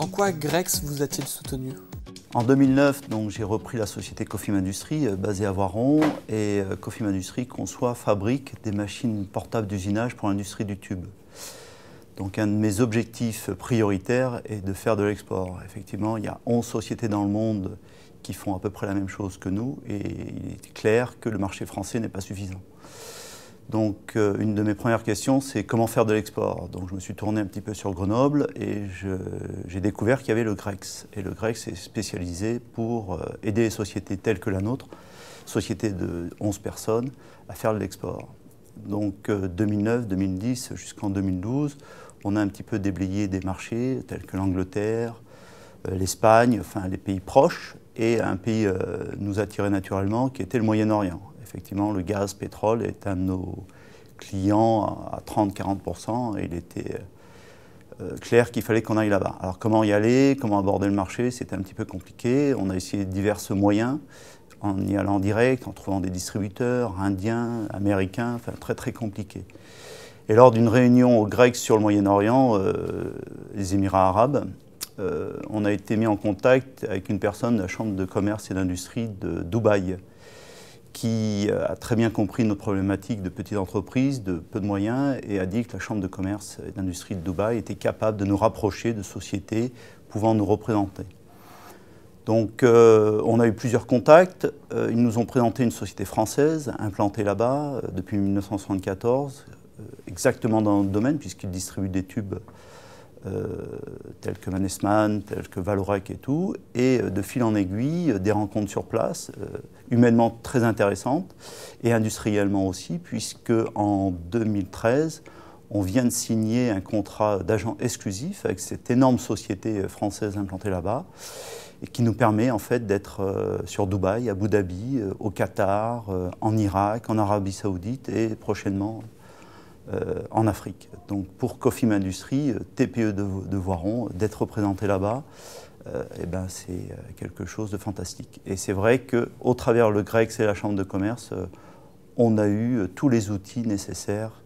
En quoi Grex vous a-t-il soutenu? En 2009, j'ai repris la société Cofim Industries basée à Voiron et Cofim Industries fabrique des machines portables d'usinage pour l'industrie du tube. Donc un de mes objectifs prioritaires est de faire de l'export. Effectivement, il y a 11 sociétés dans le monde qui font à peu près la même chose que nous et il est clair que le marché français n'est pas suffisant. Donc une de mes premières questions, c'est comment faire de l'export. Donc je me suis tourné un petit peu sur Grenoble et j'ai découvert qu'il y avait le Grex. Et le Grex est spécialisé pour aider les sociétés telles que la nôtre, société de 11 personnes, à faire de l'export. Donc 2009, 2010 jusqu'en 2012, on a un petit peu déblayé des marchés tels que l'Angleterre, l'Espagne, enfin les pays proches, et un pays nous attirait naturellement qui était le Moyen-Orient. Effectivement, le gaz, pétrole est un de nos clients à 30-40% et il était clair qu'il fallait qu'on aille là-bas. Alors comment y aller, comment aborder le marché, c'était un petit peu compliqué. On a essayé divers moyens, en y allant en direct, en trouvant des distributeurs indiens, américains, enfin très très compliqué. Et lors d'une réunion au Grex sur le Moyen-Orient, les Émirats arabes, on a été mis en contact avec une personne de la Chambre de commerce et d'industrie de Dubaï, qui a très bien compris notre problématique de petites entreprises, de peu de moyens, et a dit que la Chambre de commerce et d'industrie de Dubaï était capable de nous rapprocher de sociétés pouvant nous représenter. Donc on a eu plusieurs contacts, ils nous ont présenté une société française implantée là-bas depuis 1974, exactement dans notre domaine puisqu'ils distribuent des tubes tels que Mannesmann, tels que Vallourec et tout, et de fil en aiguille, des rencontres sur place, humainement très intéressantes, et industriellement aussi, puisque en 2013, on vient de signer un contrat d'agent exclusif avec cette énorme société française implantée là-bas, et qui nous permet en fait d'être sur Dubaï, à Abu Dhabi, au Qatar, en Irak, en Arabie Saoudite et prochainement en Afrique. Donc pour Cofim Industries, TPE de Voiron, d'être représenté là-bas, c'est quelque chose de fantastique. Et c'est vrai qu'au travers le Grex et la Chambre de commerce, on a eu tous les outils nécessaires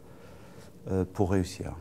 pour réussir.